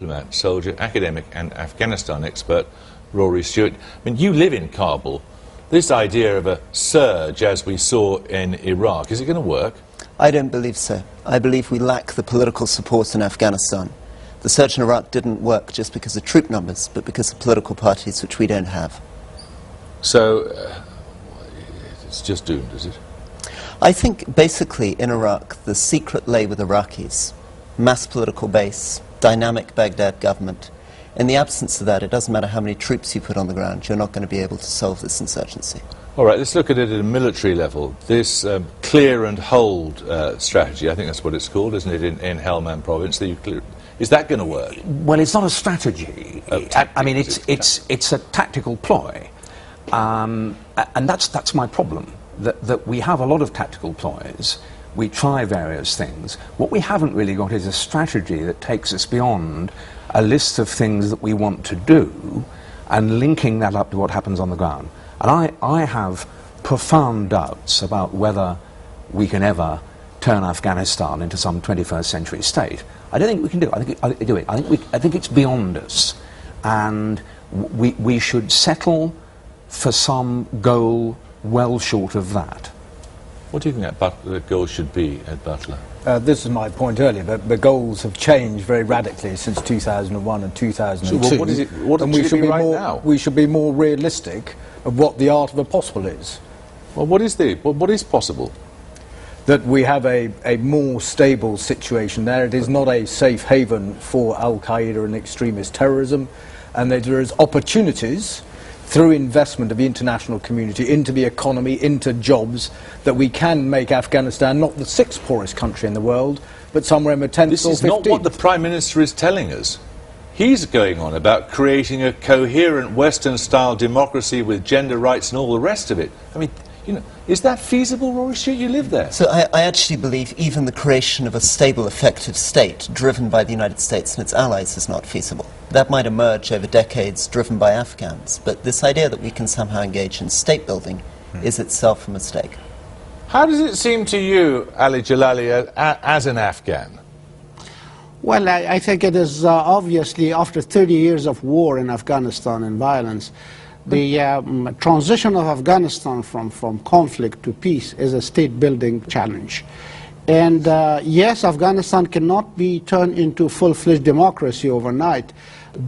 diplomat, soldier, academic and Afghanistan expert, Rory Stewart. I mean, you live in Kabul. This idea of a surge, as we saw in Iraq, is it going to work? I don't believe so. I believe we lack the political support in Afghanistan. The surge in Iraq didn't work just because of troop numbers, but because of political parties, which we don't have. So, it's just doomed, is it? I think, basically, in Iraq, the secret lay with Iraqis. Mass political base, dynamic Baghdad government. In the absence of that, it doesn't matter how many troops you put on the ground, you're not going to be able to solve this insurgency. All right, let's look at it at a military level. This clear and hold strategy, I think that's what it's called, isn't it, in Helmand province? Is that going to work? Well, it's not a strategy. I mean, it's a tactical ploy. And that's my problem, that we have a lot of tactical ploys. We try various things. What we haven't really got is a strategy that takes us beyond a list of things that we want to do and linking that up to what happens on the ground. And I have profound doubts about whether we can ever turn Afghanistan into some 21st century state. I don't think we can do it. I think it's beyond us. And we should settle for some goal well short of that. What do you think the goal should be at Butler? This is my point earlier, but the goals have changed very radically since 2001 and 2002. So what is it? What should be right now? We should be more realistic of what the art of the possible is. Well, what is possible? That we have a more stable situation there. It is not a safe haven for Al-Qaeda and extremist terrorism, and that there is opportunities through investment of the international community into the economy, into jobs, that we can make Afghanistan not the 6th poorest country in the world, but somewhere in the 10th or 15th. This is not what the Prime Minister is telling us. He's going on about creating a coherent Western-style democracy with gender rights and all the rest of it. I mean, you know, is that feasible, Rory Stewart? You live there. So I actually believe even the creation of a stable, effective state driven by the United States and its allies is not feasible. That might emerge over decades driven by Afghans, but this idea that we can somehow engage in state building is itself a mistake. How does it seem to you, Ali Jalali, as an Afghan? Well, I think it is obviously after 30 years of war in Afghanistan and violence, the transition of Afghanistan from conflict to peace is a state-building challenge. And yes, Afghanistan cannot be turned into full-fledged democracy overnight,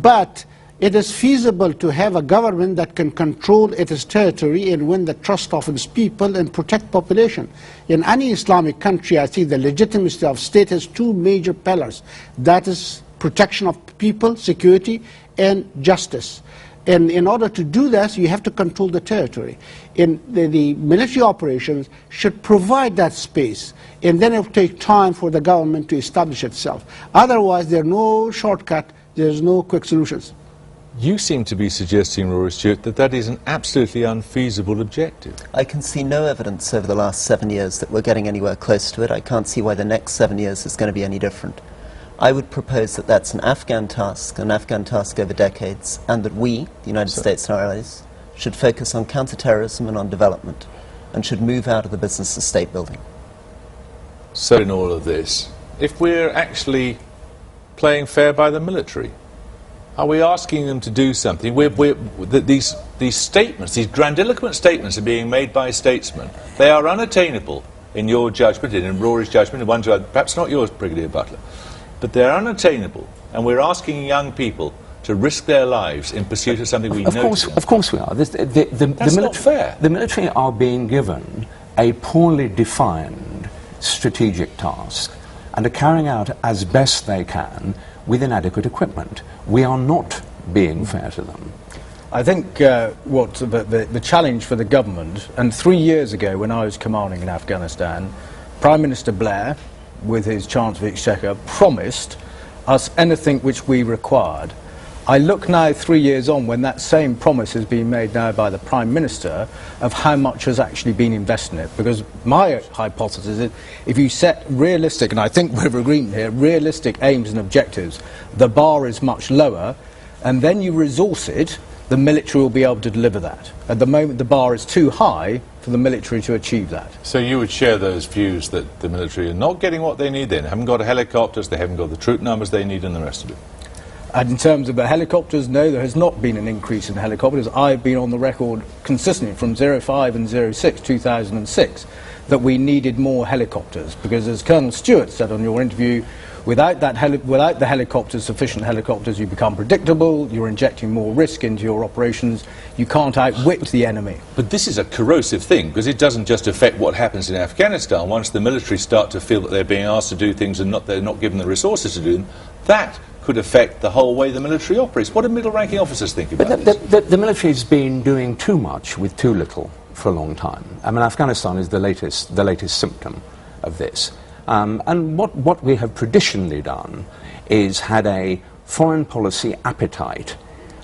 but it is feasible to have a government that can control its territory and win the trust of its people and protect population. In any Islamic country, I think the legitimacy of state has two major pillars. That is protection of people, security, and justice. And in order to do this, you have to control the territory. And the military operations should provide that space, and then it will take time for the government to establish itself. Otherwise, there's no shortcut, there's no quick solutions. You seem to be suggesting, Rory Stewart, that that is an absolutely unfeasible objective. I can see no evidence over the last 7 years that we're getting anywhere close to it. I can't see why the next 7 years is going to be any different. I would propose that that's an Afghan task over decades, and that we, the United States and our allies, should focus on counterterrorism and on development, and should move out of the business of state building. So in all of this, if we're actually playing fair by the military, are we asking them to do something? These statements, these grandiloquent statements are being made by statesmen. They are unattainable in your judgment, in Rory's judgment, in one judgment, perhaps not yours, Brigadier Butler. But they're unattainable, and we're asking young people to risk their lives in pursuit of something we know. Of course we are. That's not fair. The military are being given a poorly defined strategic task and are carrying out as best they can with inadequate equipment. We are not being fair to them. I think the challenge for the government, and 3 years ago when I was commanding in Afghanistan, Prime Minister Blair, with his Chancellor of the Exchequer, promised us anything which we required. I look now 3 years on when that same promise is being made now by the Prime Minister of how much has actually been invested in it. Because my hypothesis is that if you set realistic, and I think we're agreeing here, realistic aims and objectives, the bar is much lower, and then you resource it, the military will be able to deliver that. At the moment the bar is too high for the military to achieve that. So you would share those views that the military are not getting what they need then, haven't got helicopters, they haven't got the troop numbers they need and the rest of it? And in terms of the helicopters, no, there has not been an increase in helicopters. I've been on the record consistently from 05 and 06, 2006, that we needed more helicopters, because as Colonel Stewart said on your interview, without the helicopters, sufficient helicopters, you become predictable, you're injecting more risk into your operations, you can't outwit the enemy. But this is a corrosive thing, because it doesn't just affect what happens in Afghanistan. Once the military start to feel that they're being asked to do things and they're not given the resources to do them, that could affect the whole way the military operates. What do middle-ranking officers think about this? The military's been doing too much with too little for a long time. I mean, Afghanistan is the latest symptom of this. And what we have traditionally done is had a foreign policy appetite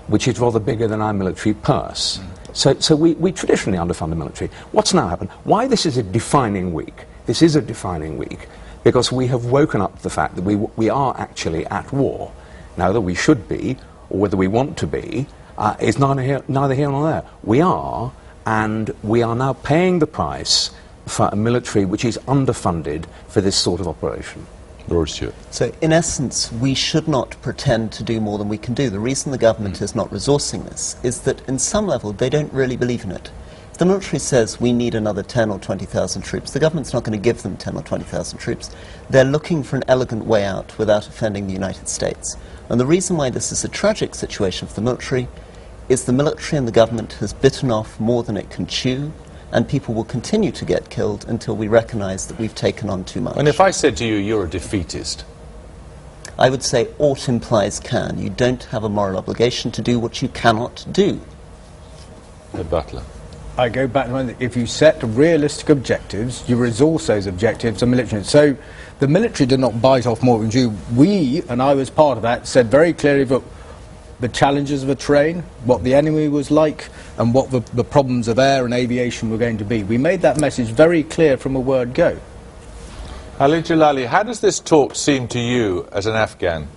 which is rather bigger than our military purse. So we traditionally underfund the military. What's now happened? Why this is a defining week? This is a defining week because we have woken up to the fact that we are actually at war. Now, whether we should be or whether we want to be is neither here nor there. We are, and we are now paying the price for a military which is underfunded for this sort of operation. Rory Stewart. So, in essence, we should not pretend to do more than we can do. The reason the government is not resourcing this is that, in some level, they don't really believe in it. If the military says we need another 10 or 20,000 troops, the government's not going to give them 10 or 20,000 troops. They're looking for an elegant way out without offending the United States. And the reason why this is a tragic situation for the military is the military and the government has bitten off more than it can chew, and people will continue to get killed until we recognize that we've taken on too much. And if I said to you, you're a defeatist? I would say ought implies can. You don't have a moral obligation to do what you cannot do. Ed Butler. I go back to when, if you set realistic objectives, you resource those objectives and military. So the military did not bite off more than due. We, and I was part of that, said very clearly that the challenges of a terrain, what the enemy was like, and what the problems of air and aviation were going to be. We made that message very clear from a word go. Ali Jalali, how does this talk seem to you as an Afghan?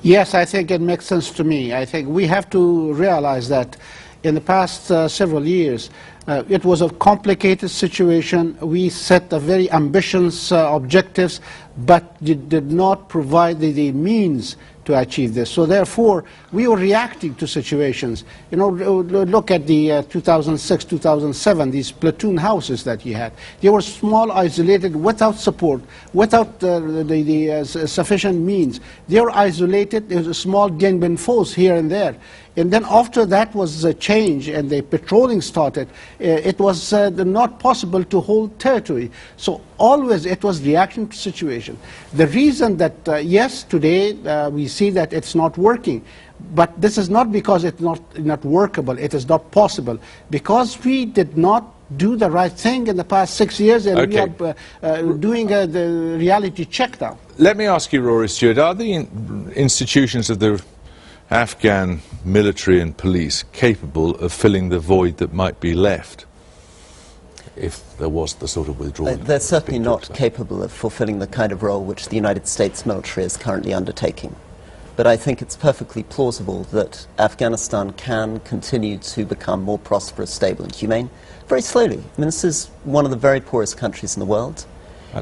Yes, I think it makes sense to me. I think we have to realize that in the past several years, it was a complicated situation. We set a very ambitious objectives, but did not provide the means to achieve this. So therefore, we were reacting to situations. You know, look at the 2006, 2007, these platoon houses that you had. They were small, isolated, without support, without sufficient means. They were isolated. There was a small Dien Bien Phos here and there. And then after that was a change and the patrolling started, it was not possible to hold territory. So always it was reaction to situation. The reason that, yes, today we see that it's not working, but this is not because it's not workable, it is not possible, because we did not do the right thing in the past 6 years, and we are doing the reality check now. Let me ask you, Rory Stewart, are the institutions of the Afghan military and police capable of filling the void that might be left if there was the sort of withdrawal? They're certainly not capable of fulfilling the kind of role which the United States military is currently undertaking. But I think it's perfectly plausible that Afghanistan can continue to become more prosperous, stable and humane very slowly. I mean, this is one of the very poorest countries in the world.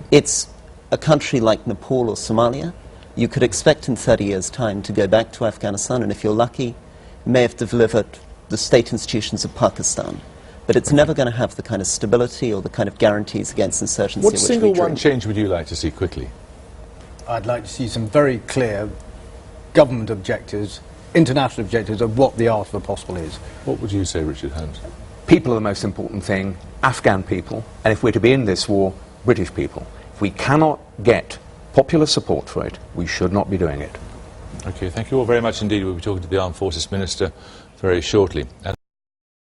It's a country like Nepal or Somalia. You could expect in 30 years' time to go back to Afghanistan, and if you're lucky, may have delivered the state institutions of Pakistan. But it's never going to have the kind of stability or the kind of guarantees against insurgency. What single one change would you like to see quickly? I'd like to see some very clear government objectives, international objectives of what the art of the possible is. What would you say, Richard Holmes? People are the most important thing, Afghan people, and if we're to be in this war, British people. If we cannot get popular support for it, we should not be doing it. Okay, thank you all very much indeed. We'll be talking to the Armed Forces Minister very shortly.